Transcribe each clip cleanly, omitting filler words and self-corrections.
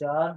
4,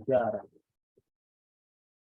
11।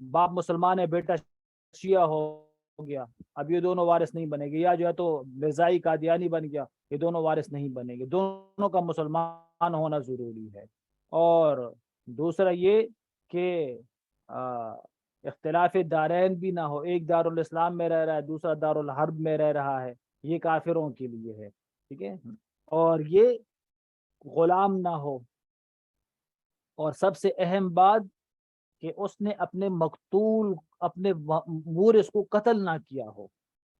باپ مسلمان ہے بیٹا شیعہ ہو گیا، اب یہ دونوں وارث نہیں بنے گے، یا جو ہے تو مرزائی قادیانی بن گیا، یہ دونوں وارث نہیں بنے گے، دونوں کا مسلمان ہونا ضروری ہے۔ اور دوسرا یہ کہ اختلاف دارین بھی نہ ہو، ایک دارالاسلام میں رہ رہا ہے دوسرا دارالحرب میں رہ رہا ہے، یہ کافروں کے لیے ہے، ٹھیک ہے۔ اور یہ غلام نہ ہو، اور سب سے اہم بات کہ اس نے اپنے مقتول اپنے مورث کو قتل نہ کیا ہو۔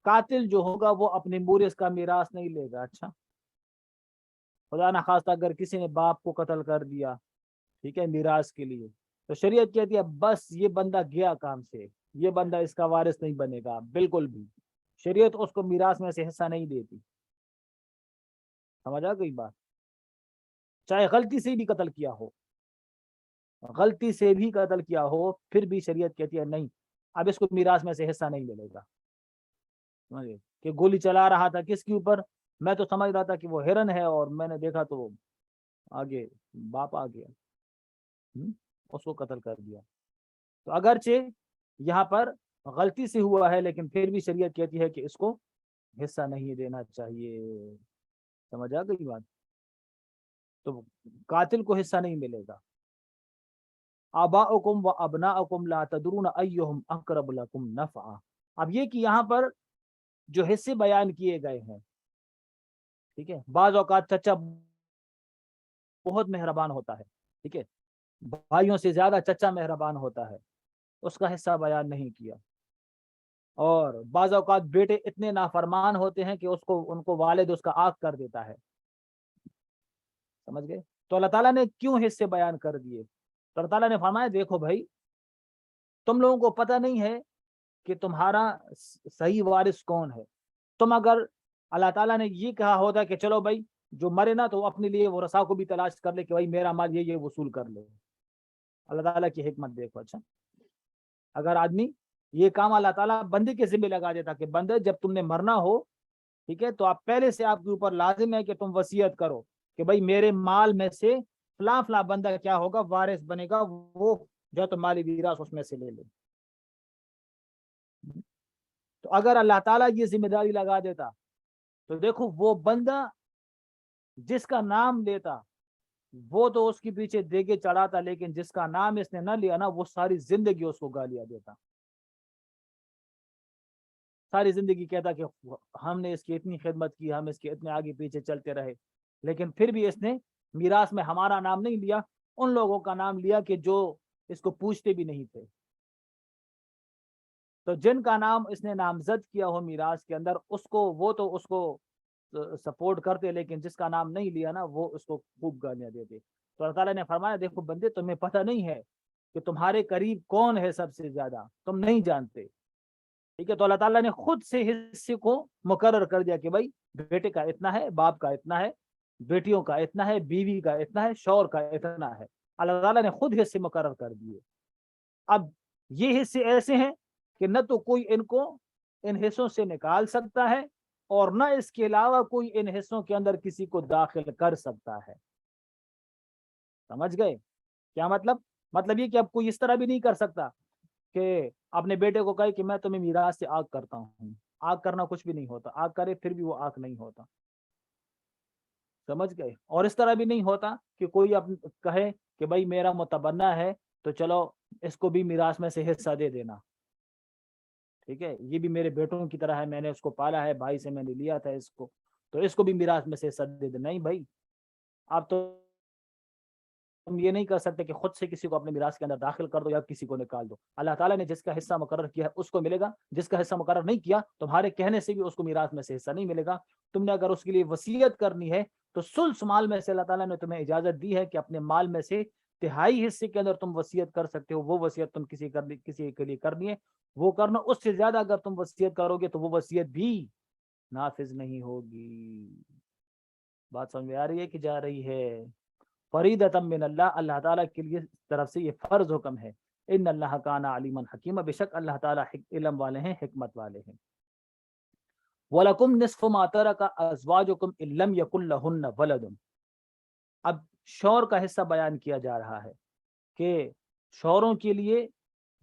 قاتل جو ہوگا وہ اپنے مورث کا میراث نہیں لے گا۔ اچھا، خدا نخواستہ اگر کسی نے باپ کو قتل کر دیا، ٹھیک ہے، میراث کے لیے، تو شریعت کہتی ہے بس یہ بندہ گیا کام سے، یہ بندہ اس کا وارث نہیں بنے گا بالکل بھی، شریعت اس کو میراث میں سے حصہ نہیں دیتی۔ سمجھا گئی بات؟ چاہے غلطی سے بھی قتل کیا ہو، غلطی سے بھی قتل کیا ہو، پھر بھی شریعت کہتی ہے نہیں، اب اس کو میراث میں سے حصہ نہیں ملے گا۔ سمجھے کہ گولی چلا رہا تھا کس کے اوپر؟ میں تو سمجھ رہا تھا کہ وہ ہرن ہے، اور میں نے دیکھا تو آگے باپ آ گیا، اس کو قتل کر دیا۔ تو اگرچہ یہاں پر غلطی سے ہوا ہے، لیکن پھر بھی شریعت کہتی ہے کہ اس کو حصہ نہیں دینا چاہیے۔ سمجھ آ گئی بات؟ تو قاتل کو حصہ نہیں ملے گا۔ آباؤکم و ابناؤکم لا تدرون ایہم اقرب لکم نفعا۔ اب یہ کہ یہاں پر جو حصے بیان کیے گئے ہیں، ٹھیک ہے، بعض اوقات چچا بہت مہربان ہوتا ہے، ٹھیک ہے، بھائیوں سے زیادہ چچا مہربان ہوتا ہے، اس کا حصہ بیان نہیں کیا۔ اور بعض اوقات بیٹے اتنے نافرمان ہوتے ہیں کہ ان کو والد اس کا آگ کر دیتا ہے۔ سمجھ گئے؟ تو اللہ تعالیٰ نے کیوں حصے بیان کر دیے؟ تو اللہ تعالیٰ نے فرمایا دیکھو بھائی، تم لوگوں کو پتہ نہیں ہے کہ تمہارا صحیح وارث کون ہے۔ تم اگر اللہ تعالیٰ نے یہ کہا ہوتا کہ چلو بھائی جو مرے نا تو اپنے لیے ورثاء کو بھی تلاش کر لے کہ بھائی میرا مال یہ وصول کر لے۔ اللہ تعالیٰ کی حکمت دیکھو۔ اچھا، اگر آدمی یہ کام اللہ تعالیٰ بندے کے ذمہ لگا دیتا کہ بندے جب تم نے مرنا ہو، ٹھیک ہے، تو آپ پہلے سے آپ کے اوپر لازم ہے کہ تم وصیت کرو کہ بھائی میرے مال میں سے فلاں فلاں بندہ کیا ہوگا وارث بنے گا، وہ جو تو مالی میراث اس میں سے لے لے۔ تو اگر اللہ تعالیٰ یہ ذمہ داری لگا دیتا تو دیکھو وہ بندہ جس کا نام لیتا وہ تو اس کے پیچھے دیگے چڑھاتا، لیکن جس کا نام اس نے نہ لیا نا وہ ساری زندگی اس کو گالیاں دیتا، ساری زندگی کہتا کہ ہم نے اس کی اتنی خدمت کی، ہم اس کے اتنے آگے پیچھے چلتے رہے، لیکن پھر بھی اس نے میراث میں ہمارا نام نہیں لیا، ان لوگوں کا نام لیا کہ جو اس کو پوچھتے بھی نہیں تھے۔ تو جن کا نام اس نے نامزد کیا ہو میراث کے اندر، وہ تو اس کو سپورٹ کرتے، لیکن جس کا نام نہیں لیا نا وہ اس کو خوب گالیاں دیتے۔ تو اللہ تعالیٰ نے فرمایا دیکھو بندے، تمہیں پتہ نہیں ہے کہ تمہارے قریب کون ہے سب سے زیادہ، تم نہیں جانتے، ٹھیک ہے۔ تو اللہ تعالیٰ نے خود سے حصے کو مقرر کر دیا کہ بھائی بیٹے کا اتنا ہے، باپ کا اتنا ہے، بیٹیوں کا اتنا ہے، بیوی کا اتنا ہے، شوہر کا اتنا ہے۔ اللہ تعالیٰ نے خود حصے مقرر کر دیے۔ اب یہ حصے ایسے ہیں کہ نہ تو کوئی ان کو ان حصوں سے نکال سکتا ہے، اور نہ اس کے علاوہ کوئی ان حصوں کے اندر کسی کو داخل کر سکتا ہے۔ سمجھ گئے کیا مطلب یہ کہ اب کوئی اس طرح بھی نہیں کر سکتا کہ اپنے بیٹے کو کہے کہ میں تمہیں میراث سے آگ کرتا ہوں۔ آگ کرنا کچھ بھی نہیں ہوتا، آگ کرے پھر بھی وہ آگ نہیں ہوتا۔ سمجھ گئے؟ اور اس طرح بھی نہیں ہوتا کہ کوئی کہے کہ بھائی میرا متبنہ ہے تو چلو اس کو بھی میراث میں سے حصہ دے دینا، ٹھیک ہے، یہ بھی میرے بیٹوں کی طرح ہے، میں نے اس کو پالا ہے، بھائی سے میں نے لیا تھا اس کو، تو اس کو بھی میراث میں سے حصہ دے دینا۔ نہیں بھائی، آپ تو تم یہ نہیں کر سکتے کہ خود سے کسی کو اپنے میراث کے اندر داخل کر دو یا کسی کو نکال دو۔ اللہ تعالیٰ نے جس کا حصہ مقرر کیا ہے اس کو ملے گا، جس کا حصہ مقرر نہیں کیا تمہارے کہنے سے بھی اس کو میراث میں سے حصہ نہیں ملے گا۔ تم نے اگر اس کے لیے وصیت کرنی ہے تو ثلث مال میں سے اللہ تعالیٰ نے تمہیں اجازت دی ہے کہ اپنے مال میں سے تہائی حصے کے اندر تم وصیت کر سکتے ہو۔ وہ وصیت تم کسی کے لیے کرنی ہے وہ کرنا، اس سے زیادہ اگر تم وصیت کرو گے تو وہ وصیت بھی نافذ نہیں ہوگی۔ بات سمجھ میں آ رہی ہے کہ جا رہی ہے؟ فریدۃ من اللہ، اللہ تعالیٰ کے لیے طرف سے یہ فرض حکم ہے۔ ان اللہ کان علیما حکیما، بے شک اللہ تعالیٰ علم والے ہیں، حکمت والے ہیں۔ وَلَكُمْ نِصْفُ مَا تَرَكَ أَزْوَاجُكُمْ إِن لَّمْ يَكُن لَّهُنَّ وَلَدٌ۔ اب شوہر کا حصہ بیان کیا جا رہا ہے کہ شوہروں کے لیے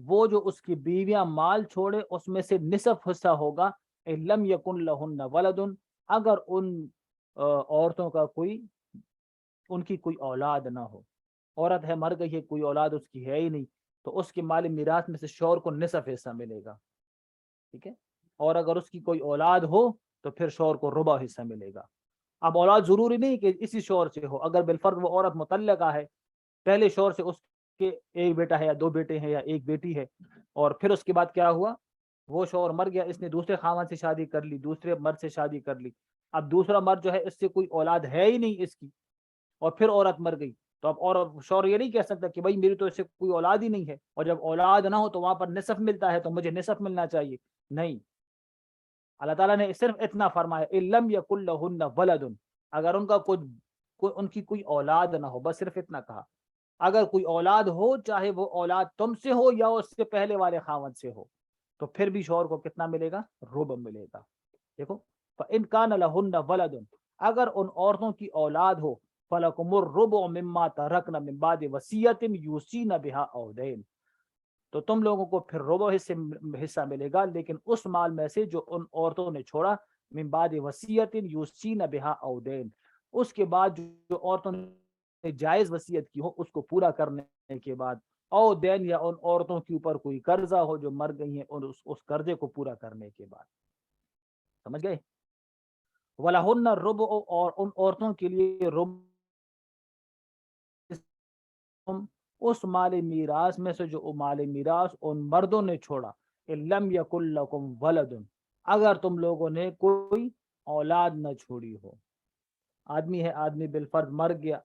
وہ جو اس کی بیویاں مال چھوڑے اس میں سے نصف حصہ ہوگا لم یکن لہن ولدن، اگر ان عورتوں کا ان کی کوئی اولاد نہ ہو. عورت ہے مر گئی ہے، کوئی اولاد اس کی ہے ہی نہیں، تو اس کے مال میراث میں سے شوہر کو نصف حصہ ملے گا. ٹھیک ہے. اور اگر اس کی کوئی اولاد ہو تو پھر شوہر کو ربع حصہ ملے گا. اب اولاد ضروری نہیں کہ اسی شوہر سے ہو، اگر بالفرض وہ عورت مطلقہ ہے، پہلے شوہر سے اس کے ایک بیٹا ہے یا دو بیٹے ہیں یا ایک بیٹی ہے، اور پھر اس کے بعد کیا ہوا، وہ شوہر مر گیا، اس نے دوسرے خاوند سے شادی کر لی، دوسرے مرد سے شادی کر لی. اب دوسرا مرد جو ہے اس سے کوئی اولاد ہے ہی نہیں اس کی، اور پھر عورت مر گئی، تو اب اور شوہر یہ نہیں کہہ سکتا کہ بھائی میری تو اس سے کوئی اولاد ہی نہیں ہے، اور جب اولاد نہ ہو تو وہاں پر نصف ملتا ہے تو مجھے نصف ملنا چاہیے. نہیں، اللہ تعالیٰ نے صرف اتنا فرمایا اِلَّمْ يَكُنْ لَهُنَّ وَلَدٌ، اگر ان کا ان کی کوئی اولاد نہ ہو، بس صرف اتنا کہا. اگر کوئی اولاد ہو، چاہے وہ اولاد تم سے ہو یا اس سے پہلے والے خاوند سے ہو، تو پھر بھی شوہر کو کتنا ملے گا؟ ربع ملے گا. دیکھو، فَإِنْ كَانَ لَهُنَّ وَلَدٌ، اگر ان عورتوں کی اولاد ہو، فَلَكُمُ الرُّبُعُ مِمَّا تَرَكْنَ مِن بَعْدِ وَصِيَّةٍ يُوصِينَ بِهَا أَوْ دَيْنٍ، تو تم لوگوں کو پھر ربع حصہ ملے گا، لیکن اس مال میں سے جو ان عورتوں نے چھوڑا، من بعد وصیت یوصین بہا او دین، اس کے بعد جو عورتوں نے جائز وصیت کی ہو اس کو پورا کرنے کے بعد، او دین یا ان عورتوں کے اوپر کوئی قرضہ ہو جو مر گئی ہیں، اور اس قرضے کو پورا کرنے کے بعد. سمجھ گئے؟ وَلَهُنَّ الرُّبُعُ، اور ان عورتوں کے لیے ربع اس مال میراث میں سے جو مال میراث ان مردوں نے چھوڑا، لم یکن لکم ولد، اگر تم لوگوں نے کوئی اولاد نہ چھوڑی ہو. آدمی ہے، آدمی بالفرض مر گیا،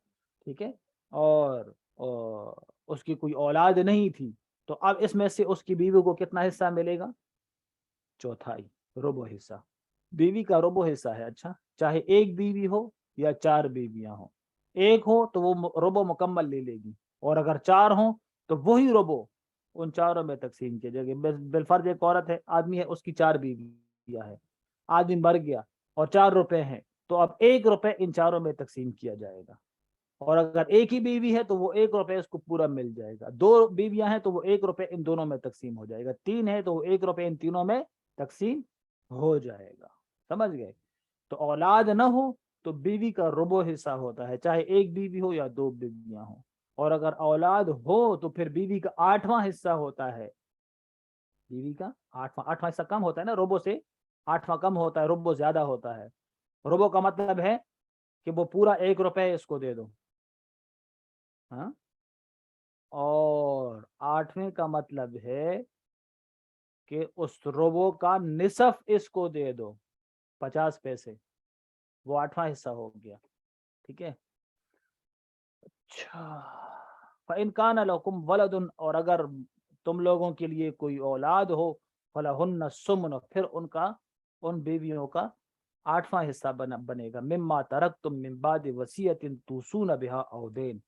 ٹھیک ہے، اور اس کی کوئی اولاد نہیں تھی، تو اب اس میں سے اس کی بیوی کو کتنا حصہ ملے گا؟ چوتھائی، ربع حصہ. بیوی کا ربع حصہ ہے. اچھا، چاہے ایک بیوی ہو یا چار بیویاں ہوں، ایک ہو تو وہ ربع مکمل لے لے گی، اور اگر چار ہوں تو وہی ربع ان چاروں میں تقسیم کیا جائے گا. بالفرض ایک عورت ہے، آدمی ہے، اس کی چار بیویاں ہے، آدمی مر گیا اور 4 روپے ہیں، تو اب 1 روپے ان چاروں میں تقسیم کیا جائے گا. اور اگر ایک ہی بیوی ہے تو وہ 1 روپے اس کو پورا مل جائے گا. 2 بیویاں ہیں تو وہ 1 روپے ان دونوں میں تقسیم ہو جائے گا. 3 ہے تو وہ 1 روپے ان تینوں میں تقسیم ہو جائے گا. سمجھ گئے؟ تو اولاد نہ ہو تو بیوی کا ربع حصہ ہوتا ہے، چاہے ایک بیوی ہو یا 2 بیویاں ہوں. اور اگر اولاد ہو تو پھر بیوی کا 8واں حصہ ہوتا ہے. بیوی کا 8واں حصہ کم ہوتا ہے نا، ربع سے 8واں کم ہوتا ہے، ربع زیادہ ہوتا ہے. ربع کا مطلب ہے کہ وہ پورا 1 روپے اس کو دے دو، ہاں، اور 8ویں کا مطلب ہے کہ اس ربع کا نصف اس کو دے دو، 50 پیسے، وہ 8واں حصہ ہو گیا. ٹھیک ہے. اچھا، فَإِنْ كَانَ لَكُمْ وَلَدٌ، اور اگر تم لوگوں کے لیے کوئی اولاد ہو، فَلَهُنَّ الثُّمُنُ، پھر ان بیویوں کا 8واں حصہ بنے گا، مما ترکتم من بعد وصیت توصون بها او دین،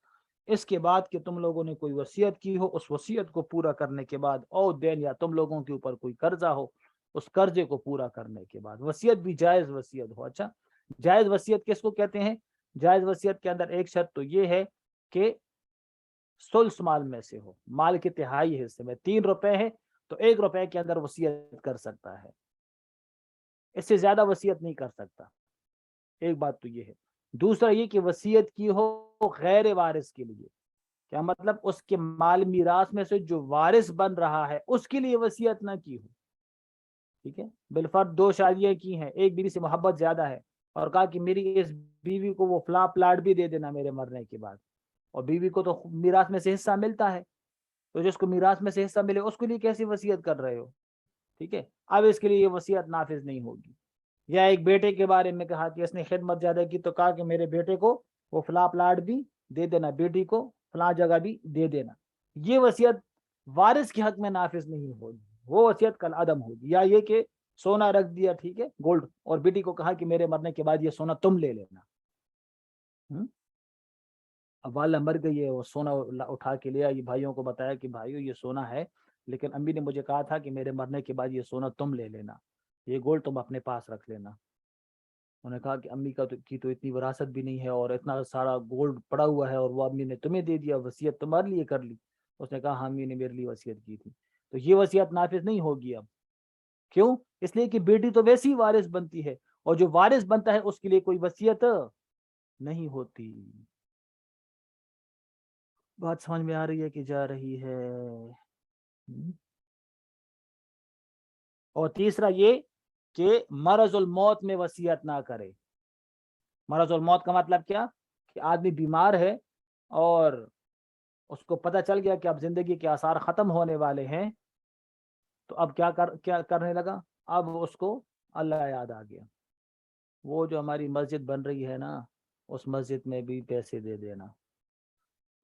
اس کے بعد کہ تم لوگوں نے کوئی وصیت کی ہو، اس وصیت کو پورا کرنے کے بعد، او دین یا تم لوگوں کے اوپر کوئی قرضہ ہو، اس قرضے کو پورا کرنے کے بعد. وصیت بھی جائز وصیت ہو. اچھا، جائز وصیت کس کو کہتے ہیں؟ جائز وصیت کے اندر ایک شرط تو یہ ہے کہ ثلث مال میں سے ہو، مال کے تہائی حصے میں. 3 روپے ہے تو 1 روپے کے اندر وصیت کر سکتا ہے، اس سے زیادہ وصیت نہیں کر سکتا. ایک بات تو یہ ہے. دوسرا یہ کہ وصیت کی ہو غیر وارث کے لیے. کیا مطلب؟ اس کے مال میراث میں سے جو وارث بن رہا ہے اس کے لیے وصیت نہ کی ہو. ٹھیک ہے. بالفرض 2 شادیاں کی ہیں، ایک بیوی سے محبت زیادہ ہے اور کہا کہ میری اس بیوی کو وہ فلاں پلاٹ بھی دے دینا میرے مرنے کے بعد، اور بیوی کو تو میراث میں سے حصہ ملتا ہے، تو جس کو میراث میں سے حصہ ملے اس کے لیے کیسی وصیت کر رہے ہو؟ ٹھیک ہے. اب اس کے لیے یہ وصیت نافذ نہیں ہوگی. یا ایک بیٹے کے بارے میں کہا کہ اس نے خدمت زیادہ کی، تو کہا کہ میرے بیٹے کو وہ فلاں پلاٹ بھی دے دینا، بیٹی کو فلاں جگہ بھی دے دینا. یہ وصیت وارث کے حق میں نافذ نہیں ہوگی، وہ وصیت کل عدم ہوگی. یا یہ کہ سونا رکھ دیا، ٹھیک ہے، گولڈ، اور بیٹی کو کہا کہ میرے مرنے کے بعد یہ سونا تم لے لینا. اب والدہ مر گئی ہے، وہ سونا اٹھا کے لیا، یہ بھائیوں کو بتایا کہ بھائیو یہ سونا ہے، لیکن امی نے مجھے کہا تھا کہ میرے مرنے کے بعد یہ سونا تم لے لینا، یہ گولڈ تم اپنے پاس رکھ لینا. انہوں نے کہا کہ امی کی تو اتنی وراثت بھی نہیں ہے اور اتنا سارا گولڈ پڑا ہوا ہے، اور وہ امی نے تمہیں دے دیا، وصیت تمہارے لیے کر لی. اس نے کہا ہاں امی نے میرے لیے وصیت کی تھی. تو یہ وصیت نافذ نہیں ہوگی اب. کیوں؟ اس لیے کہ بیٹی تو ویسی ہی وارث بنتی ہے اور جو وارث بنتا ہے اس کے لیے کوئی وصیت نہیں ہوتی. بات سمجھ میں آ رہی ہے کہ جا رہی ہے؟ اور تیسرا یہ کہ مرض الموت میں وصیت نہ کرے. مرض الموت کا مطلب کیا؟ کہ آدمی بیمار ہے اور اس کو پتہ چل گیا کہ اب زندگی کے آثار ختم ہونے والے ہیں، تو اب کیا کرنے لگا؟ اب اس کو اللہ یاد آ گیا. وہ جو ہماری مسجد بن رہی ہے نا، اس مسجد میں بھی پیسے دے دینا.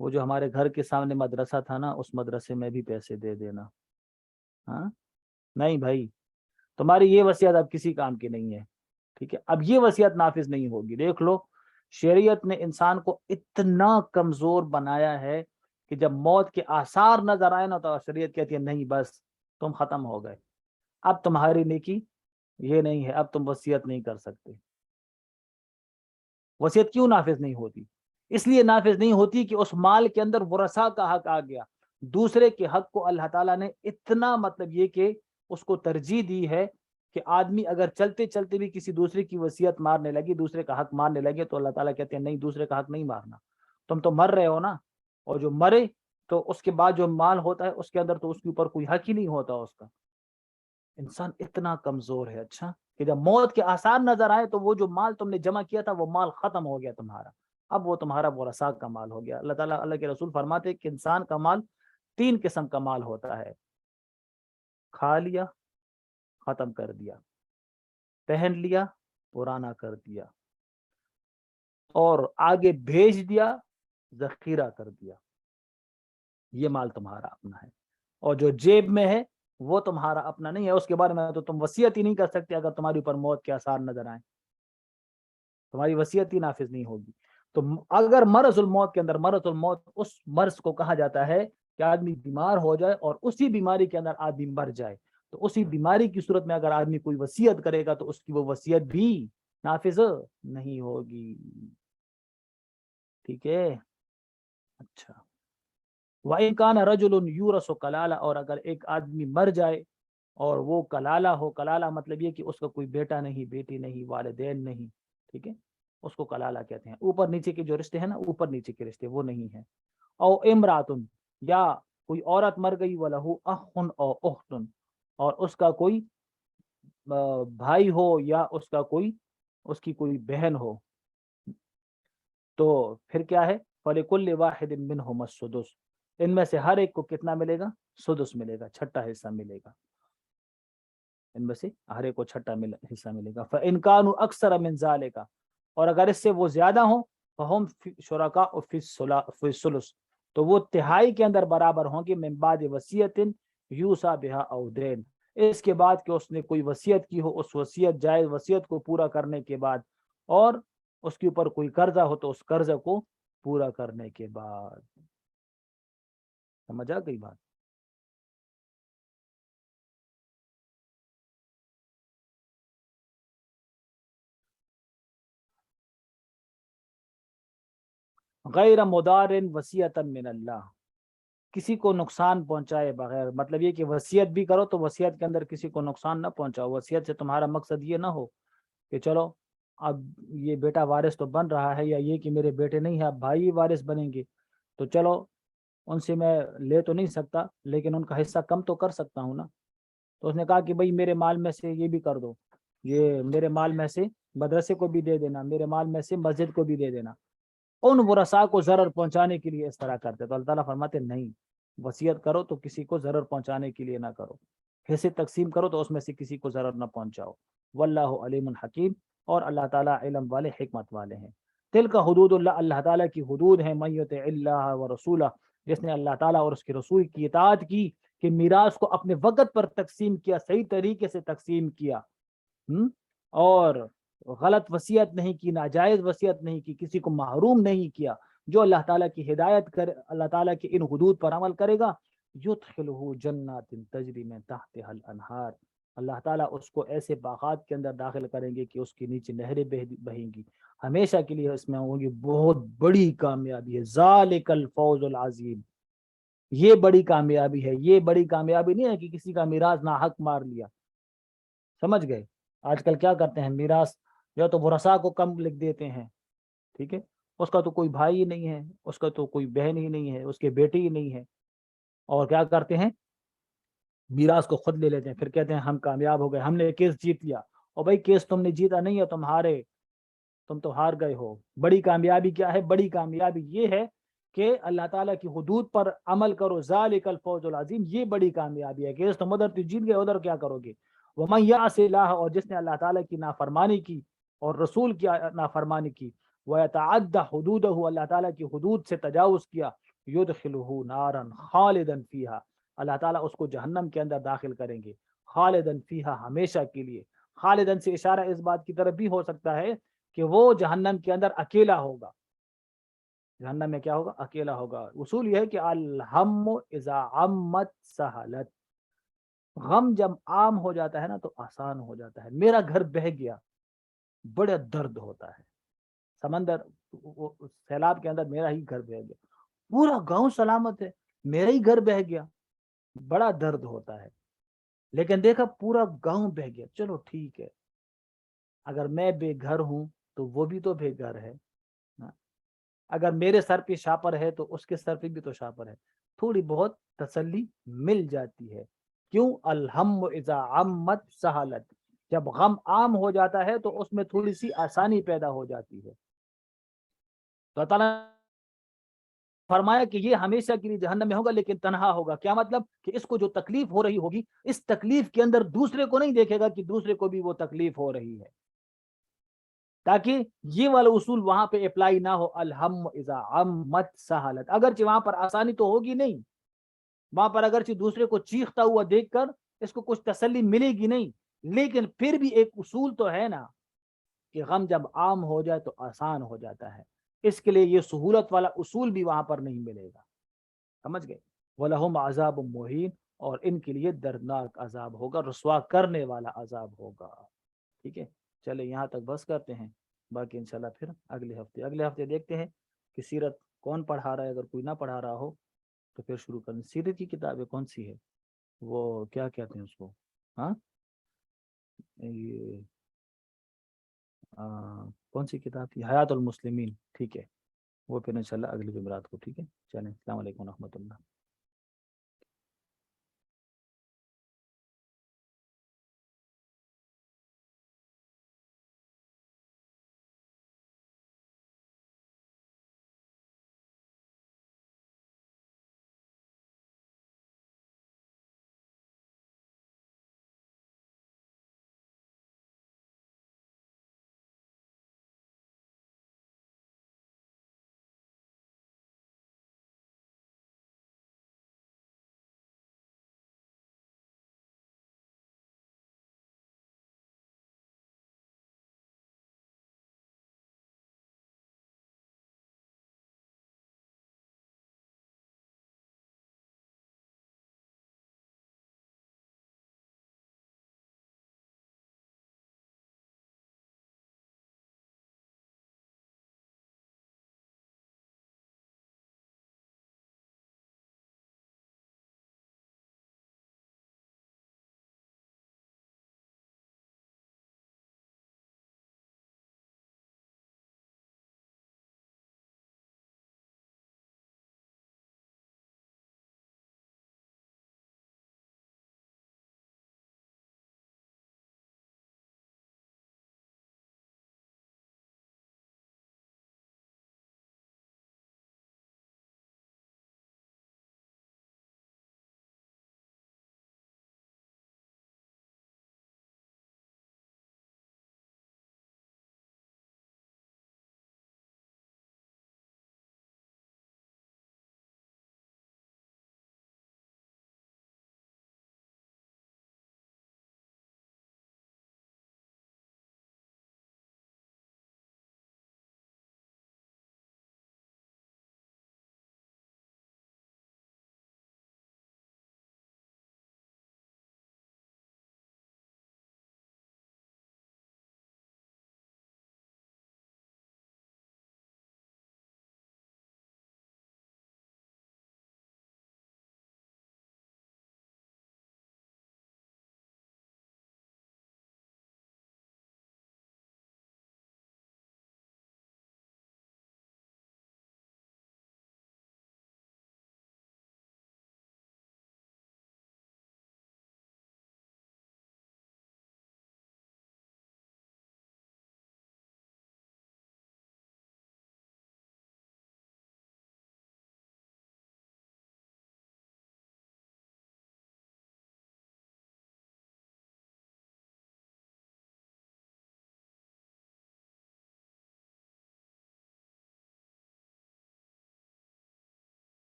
وہ جو ہمارے گھر کے سامنے مدرسہ تھا نا، اس مدرسے میں بھی پیسے دے دینا. ہاں نہیں بھائی، تمہاری یہ وصیت اب کسی کام کی نہیں ہے. ٹھیک ہے، اب یہ وصیت نافذ نہیں ہوگی. دیکھ لو، شریعت نے انسان کو اتنا کمزور بنایا ہے کہ جب موت کے آثار نظر آئے نا، تو شریعت کہتی ہے نہیں، بس تم ختم ہو گئے، اب تمہاری نیکی یہ نہیں ہے، اب تم وصیت نہیں کر سکتے. وصیت کیوں نافذ نہیں ہوتی؟ اس لیے نافذ نہیں ہوتی کہ اس مال کے اندر ورثہ کا حق آ گیا. دوسرے کے حق کو اللہ تعالیٰ نے اتنا، مطلب یہ کہ اس کو ترجیح دی ہے کہ آدمی اگر چلتے چلتے بھی کسی دوسرے کی وصیت مارنے لگی، دوسرے کا حق مارنے لگے، تو اللہ تعالیٰ کہتے ہیں نہیں، دوسرے کا حق نہیں مارنا. تم تو مر رہے ہو نا، اور جو مرے تو اس کے بعد جو مال ہوتا ہے اس کے اندر تو اس کے اوپر کوئی حق ہی نہیں ہوتا اس کا. انسان اتنا کمزور ہے اچھا کہ جب موت کے آثار نظر آئے تو وہ جو مال تم نے جمع کیا تھا وہ مال ختم ہو گیا تمہارا، اب وہ تمہارا ورثاء کا مال ہو گیا. اللہ تعالیٰ، اللہ کے رسول فرماتے کہ انسان کا مال 3 قسم کا مال ہوتا ہے: کھا لیا، ختم کر دیا; پہن لیا، پرانا کر دیا; اور آگے بھیج دیا، ذخیرہ کر دیا. یہ مال تمہارا اپنا ہے. اور جو جیب میں ہے وہ تمہارا اپنا نہیں ہے، اس کے بارے میں تو تم وصیت ہی نہیں کر سکتے. اگر تمہاری اوپر موت کے آثار نظر آئیں، تمہاری وصیت ہی نافذ نہیں ہوگی. تو اگر مرض الموت کے اندر، مرض الموت اس مرض کو کہا جاتا ہے کہ آدمی بیمار ہو جائے اور اسی بیماری کے اندر آدمی مر جائے، تو اسی بیماری کی صورت میں اگر آدمی کوئی وصیت کرے گا تو اس کی وہ وصیت بھی نافذ نہیں ہوگی. ٹھیک ہے، اچھا. وَإِنْ كَانَ رَجُلٌ يُورَثُ كَلَالَةً، اور اگر ایک آدمی مر جائے اور وہ کلالہ ہو. کلالہ مطلب یہ کہ اس کا کوئی بیٹا نہیں، بیٹی نہیں، والدین نہیں. ٹھیک ہے، اس کو کلالہ کہتے ہیں. اوپر نیچے کے جو رشتے ہیں نا، اوپر نیچے کے رشتے، وہ نہیں ہیں. او امراتن، یا کوئی عورت مر گئی، وَلَهُ أَخٌ أَوْ أُخْتٌ، اور اس کا کوئی بھائی ہو یا اس کی کوئی بہن ہو، تو پھر کیا ہے؟ فَلِكُلِّ وَاحِدٍ مِّنْهُمَا السُّدُسُ، ان میں سے ہر ایک کو کتنا ملے گا؟ سدس ملے گا، چھٹا حصہ ملے گا. ان میں سے ہر ایک کو چھٹا حصہ ملے گا. فَإِنْ كَانُوا أَكْثَرَ مِنْ ذَلِكَ، اور اگر اس سے وہ زیادہ ہوں، فَهُمْ شُرَكَاءُ فِي الثُّلُثِ، تو وہ تہائی کے اندر برابر ہوں گے. مِنْ بَعْدِ وَصِيَّةٍ يُوصَى بِهَا أَوْ دَيْنٍ، اس کے بعد کہ اس نے کوئی وصیت کی ہو، اس وصیت، جائز وصیت کو پورا کرنے کے بعد، اور اس کے اوپر کوئی قرضہ ہو تو اس قرضہ کو پورا کرنے کے بعد. سمجھ آ گئی بات؟ غیر مدار وصیۃ من اللہ، کسی کو نقصان پہنچائے بغیر. مطلب یہ کہ وصیت بھی کرو تو وصیت کے اندر کسی کو نقصان نہ پہنچاؤ. وصیت سے تمہارا مقصد یہ نہ ہو کہ چلو اب یہ بیٹا وارث تو بن رہا ہے، یا یہ کہ میرے بیٹے نہیں ہیں اب بھائی وارث بنیں گے، تو چلو ان سے میں لے تو نہیں سکتا لیکن ان کا حصہ کم تو کر سکتا ہوں نا. تو اس نے کہا کہ بھئی میرے مال میں سے یہ بھی کر دو، یہ میرے مال میں سے مدرسے کو بھی دے دینا، میرے مال میں سے مسجد کو بھی دے دینا. ان ورثاء کو ضرر پہنچانے کے لیے اس طرح کرتے. تو اللہ تعالیٰ فرماتے نہیں، وصیت کرو تو کسی کو ضرر پہنچانے کے لیے نہ کرو، حصے تقسیم کرو تو اس میں سے کسی کو ضرر نہ پہنچاؤ. واللہ علیم حکیم، اور اللہ تعالیٰ علم والے، حکمت والے ہیں. تلک حدود اللہ، اللہ تعالیٰ کی حدود ہیں. من یطع اللہ ورسولہ، جس نے اللہ تعالیٰ اور اس کے رسول کی اطاعت کی، کہ میراث کو اپنے وقت پر تقسیم کیا، صحیح طریقے سے تقسیم کیا، اور غلط وصیت نہیں کی، ناجائز وصیت نہیں کی، کسی کو محروم نہیں کیا. جو اللہ تعالیٰ کی ہدایت کرے، اللہ تعالیٰ کے ان حدود پر عمل کرے گا، یدخلہ جنات تجری من تحتها الانہار، اللہ تعالیٰ اس کو ایسے باغات کے اندر داخل کریں گے کہ اس کے نیچے نہریں بہیں گی ہمیشہ کے لیے. اس میں ہوگی بہت بڑی کامیابی ہے. ذالک الفوز العظیم. یہ بڑی کامیابی ہے. یہ بڑی کامیابی نہیں ہے کہ کسی کا میراث ناحق مار لیا. سمجھ گئے؟ آج کل کیا کرتے ہیں, میراث یا تو ورثاء کو کم لکھ دیتے ہیں, ٹھیک ہے, اس کا تو کوئی بھائی ہی نہیں ہے, اس کا تو کوئی بہن ہی نہیں ہے, اس کے بیٹی ہی نہیں ہے, اور کیا کرتے ہیں, میراث کو خود لے لیتے ہیں. پھر کہتے ہیں ہم کامیاب ہو گئے, ہم نے کیس جیت لیا. اور بھائی کیس تم نے جیتا نہیں ہے, تم ہارے, تم تو ہار گئے ہو. بڑی کامیابی کیا ہے؟ بڑی کامیابی یہ ہے کہ اللہ تعالیٰ کی حدود پر عمل کرو. ذالک الفوز العظیم, یہ بڑی کامیابی ہے. کیس تم ادھر تو جیت گئے, ادھر کیا کرو گے. ومن یعص اللہ, اور جس نے اللہ تعالیٰ کی نافرمانی کی اور رسول کی نافرمانی کی, ویتعدی حدودہ, اللہ تعالیٰ کی حدود سے تجاوز کیا, یدخلہ نارا خالدا فیہا, اللہ تعالیٰ اس کو جہنم کے اندر داخل کریں گے, خالدن فیہا, ہمیشہ کے لیے. خالدن سے اشارہ اس بات کی طرف بھی ہو سکتا ہے کہ وہ جہنم کے اندر اکیلا ہوگا. جہنم میں کیا ہوگا؟ اکیلا ہوگا. اصول یہ ہے کہ الہم اذا عمت سہلت, غم جب عام ہو جاتا ہے نا تو آسان ہو جاتا ہے. میرا گھر بہہ گیا, بڑا درد ہوتا ہے. سمندر سیلاب کے اندر میرا ہی گھر بہہ گیا, پورا گاؤں سلامت ہے, میرا ہی گھر بہہ گیا, بڑا درد ہوتا ہے. لیکن دیکھا پورا گاؤں بہہ گیا, چلو ٹھیک ہے, اگر میں بے گھر ہوں تو وہ بھی تو بے گھر ہے. اگر میرے سر پہ شاپر ہے تو اس کے سر پہ بھی تو شاپر ہے. تھوڑی بہت تسلی مل جاتی ہے. کیوں؟ الہم اذا عمت سہلت, جب غم عام ہو جاتا ہے تو اس میں تھوڑی سی آسانی پیدا ہو جاتی ہے. تو اللہ تعالیٰ فرمایا کہ یہ ہمیشہ کے لیے جہنم میں ہوگا, لیکن تنہا ہوگا. کیا مطلب؟ کہ اس کو جو تکلیف ہو رہی ہوگی, اس تکلیف کے اندر دوسرے کو نہیں دیکھے گا کہ دوسرے کو بھی وہ تکلیف ہو رہی ہے, تاکہ یہ والا اصول وہاں پہ اپلائی نہ ہو. الہم اذا عمت سہلت, اگرچہ وہاں پر آسانی تو ہوگی نہیں, وہاں پر اگرچہ دوسرے کو چیختا ہوا دیکھ کر اس کو کچھ تسلی ملے گی نہیں, لیکن پھر بھی ایک اصول تو ہے نا کہ غم جب عام ہو جائے تو آسان ہو جاتا ہے. اس کے لیے یہ سہولت والا اصول بھی وہاں پر نہیں ملے گا. سمجھ گئے؟ وَلَهُمْ عَذَابٌ مُّهِينٌ, اور ان کے لیے دردناک عذاب ہوگا, رسوا کرنے والا عذاب ہوگا. ٹھیک ہے, چلے یہاں تک بس کرتے ہیں, باقی انشاءاللہ پھر اگلے ہفتے دیکھتے ہیں کہ سیرت کون پڑھا رہا ہے. اگر کوئی نہ پڑھا رہا ہو تو پھر شروع کریں. سیرت کی کتابیں کون سی ہے, وہ کیا کہتے ہیں اس کو, ہاں یہ کون سی کتاب تھی, حیات المسلمین. ٹھیک ہے, وہ پھر انشاءاللہ اگلی جمعرات کو. ٹھیک ہے, چلیں, السلام علیکم و رحمۃ اللہ.